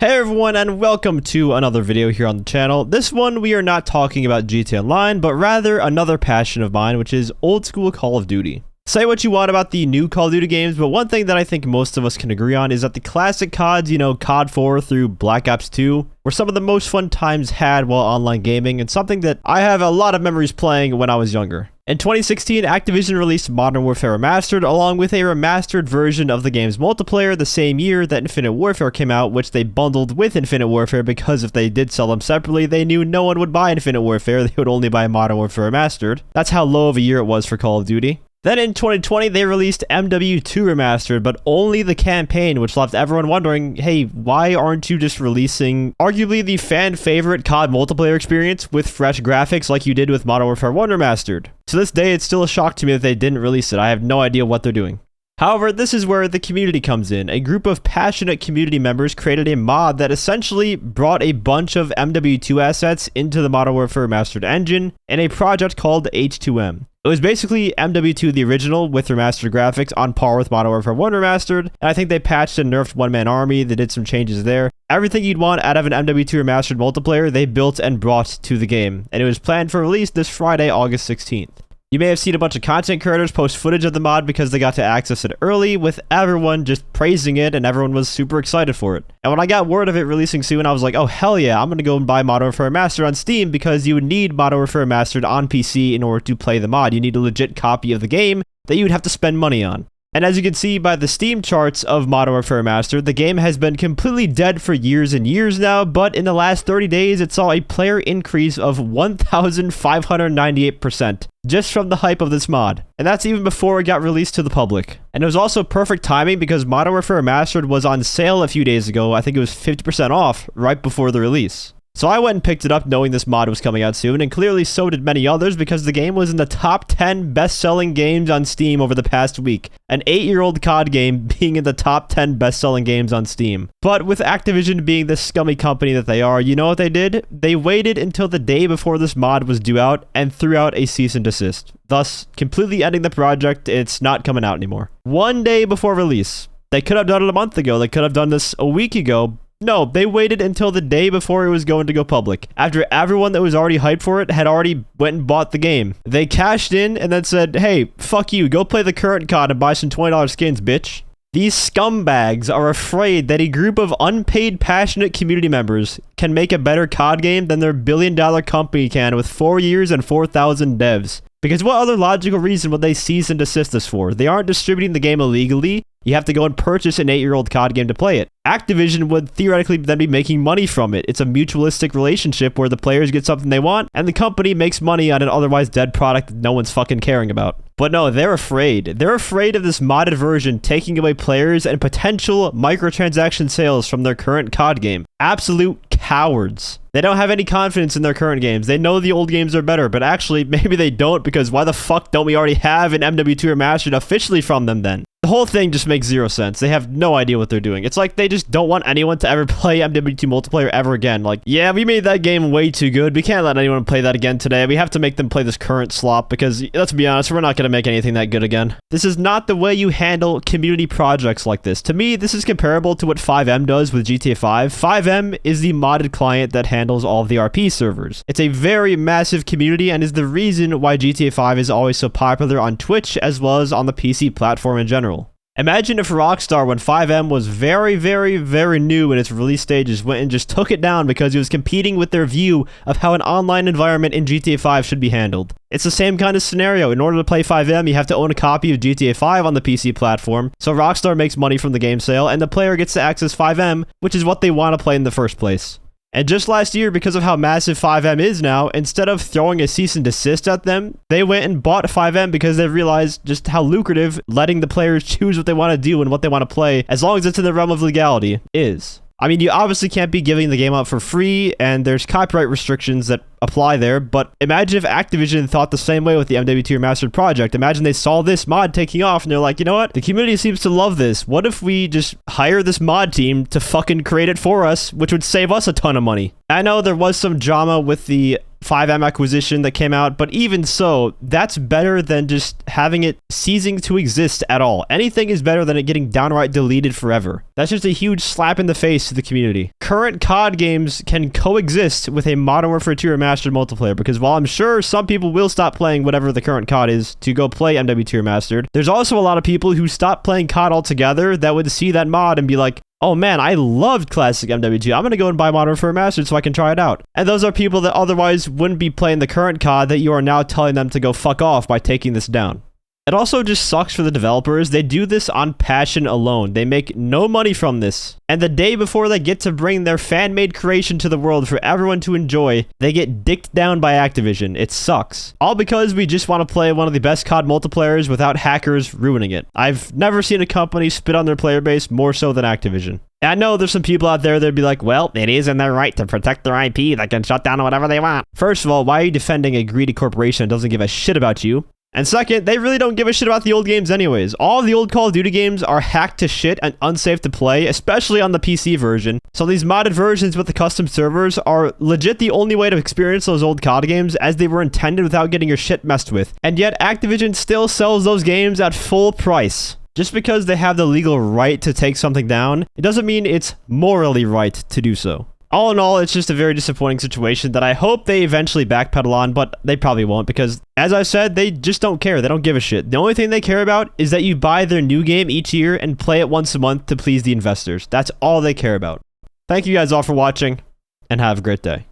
Hey everyone, and welcome to another video here on the channel. This one we are not talking about GTA Online, but rather another passion of mine, which is old school Call of Duty. Say what you want about the new Call of Duty games, but one thing that I think most of us can agree on is that the classic CODs, COD 4 through Black Ops 2, were some of the most fun times had while online gaming, and something that I have a lot of memories playing when I was younger. In 2016, Activision released Modern Warfare Remastered, along with a remastered version of the game's multiplayer the same year that Infinite Warfare came out, which they bundled with Infinite Warfare because if they did sell them separately, they knew no one would buy Infinite Warfare, they would only buy Modern Warfare Remastered. That's how low of a year it was for Call of Duty. Then in 2020, they released MW2 Remastered, but only the campaign, which left everyone wondering, hey, why aren't you just releasing arguably the fan-favorite COD multiplayer experience with fresh graphics like you did with Modern Warfare 1 Remastered? To this day, it's still a shock to me that they didn't release it. I have no idea what they're doing. However, this is where the community comes in. A group of passionate community members created a mod that essentially brought a bunch of MW2 assets into the Modern Warfare Remastered engine in a project called H2M. It was basically MW2 the original with remastered graphics on par with Modern Warfare 1 Remastered, and I think they patched and nerfed one-man army, they did some changes there. Everything you'd want out of an MW2 Remastered multiplayer, they built and brought to the game, and it was planned for release this Friday, August 16th. You may have seen a bunch of content creators post footage of the mod because they got to access it early, with everyone just praising it and everyone was super excited for it. And when I got word of it releasing soon, I was like, oh hell yeah, I'm gonna go and buy Modern Warfare Remastered on Steam because you would need Modern Warfare Remastered on PC in order to play the mod. You need a legit copy of the game that you'd have to spend money on. And as you can see by the Steam charts of Modern Warfare Remastered, the game has been completely dead for years and years now, but in the last 30 days, it saw a player increase of 1,598% just from the hype of this mod. And that's even before it got released to the public. And it was also perfect timing because Modern Warfare Remastered was on sale a few days ago. I think it was 50% off right before the release. So I went and picked it up knowing this mod was coming out soon, and clearly so did many others because the game was in the top 10 best-selling games on Steam over the past week. An 8-year-old COD game being in the top 10 best-selling games on Steam. But with Activision being the scummy company that they are, you know what they did? They waited until the day before this mod was due out and threw out a cease and desist, thus completely ending the project. It's not coming out anymore. One day before release. They could have done it a month ago, they could have done this a week ago. No, they waited until the day before it was going to go public. After everyone that was already hyped for it had already went and bought the game. They cashed in and then said, hey, fuck you, go play the current COD and buy some $20 skins, bitch. These scumbags are afraid that a group of unpaid, passionate community members can make a better COD game than their billion-dollar company can with 4 years and 4,000 devs. Because what other logical reason would they cease and desist this for? They aren't distributing the game illegally. You have to go and purchase an 8-year-old COD game to play it. Activision would theoretically then be making money from it. It's a mutualistic relationship where the players get something they want, and the company makes money on an otherwise dead product that no one's fucking caring about. But no, they're afraid. They're afraid of this modded version taking away players and potential microtransaction sales from their current COD game. Absolute cowards. They don't have any confidence in their current games. They know the old games are better, but actually, maybe they don't, because why the fuck don't we already have an MW2 Remastered officially from them then? The whole thing just makes zero sense. They have no idea what they're doing. It's like they just don't want anyone to ever play MW2 multiplayer ever again. Like, yeah, we made that game way too good. We can't let anyone play that again today. We have to make them play this current slop because, let's be honest, we're not going to make anything that good again. This is not the way you handle community projects like this. To me, this is comparable to what FiveM does with GTA 5. FiveM is the modded client that handles all of the RP servers. It's a very massive community and is the reason why GTA 5 is always so popular on Twitch as well as on the PC platform in general. Imagine if Rockstar, when FiveM was very, very, very new in its release stages, went and just took it down because it was competing with their view of how an online environment in GTA 5 should be handled. It's the same kind of scenario. In order to play FiveM, you have to own a copy of GTA 5 on the PC platform, so Rockstar makes money from the game sale, and the player gets to access FiveM, which is what they want to play in the first place. And just last year, because of how massive FiveM is now, instead of throwing a cease and desist at them, they went and bought FiveM because they realized just how lucrative letting the players choose what they want to do and what they want to play, as long as it's in the realm of legality, is. I mean, you obviously can't be giving the game out for free, and there's copyright restrictions that apply there, but imagine if Activision thought the same way with the MW2 Remastered project. Imagine they saw this mod taking off, and they're like, you know what? The community seems to love this. What if we just hire this mod team to fucking create it for us, which would save us a ton of money? I know there was some drama with the 5M acquisition that came out, but even so, that's better than just having it ceasing to exist at all. Anything is better than it getting downright deleted forever. That's just a huge slap in the face to the community. Current COD games can coexist with a Modern Warfare 2 Remastered Multiplayer, because while I'm sure some people will stop playing whatever the current COD is to go play MW2 Remastered, there's also a lot of people who stop playing COD altogether that would see that mod and be like, oh man, I loved classic MW2. I'm going to go and buy Modern Warfare Remastered so I can try it out. And those are people that otherwise wouldn't be playing the current COD that you are now telling them to go fuck off by taking this down. It also just sucks for the developers. They do this on passion alone. They make no money from this. And the day before they get to bring their fan-made creation to the world for everyone to enjoy, they get dicked down by Activision. It sucks. All because we just want to play one of the best COD multiplayers without hackers ruining it. I've never seen a company spit on their player base more so than Activision. And I know there's some people out there that'd be like, well, it is in their right to protect their IP. They can shut down whatever they want. First of all, why are you defending a greedy corporation that doesn't give a shit about you? And second, they really don't give a shit about the old games anyways. All of the old Call of Duty games are hacked to shit and unsafe to play, especially on the PC version. So these modded versions with the custom servers are legit the only way to experience those old COD games as they were intended without getting your shit messed with. And yet Activision still sells those games at full price. Just because they have the legal right to take something down, it doesn't mean it's morally right to do so. All in all, it's just a very disappointing situation that I hope they eventually backpedal on, but they probably won't because, as I said, they just don't care. They don't give a shit. The only thing they care about is that you buy their new game each year and play it once a month to please the investors. That's all they care about. Thank you guys all for watching, and have a great day.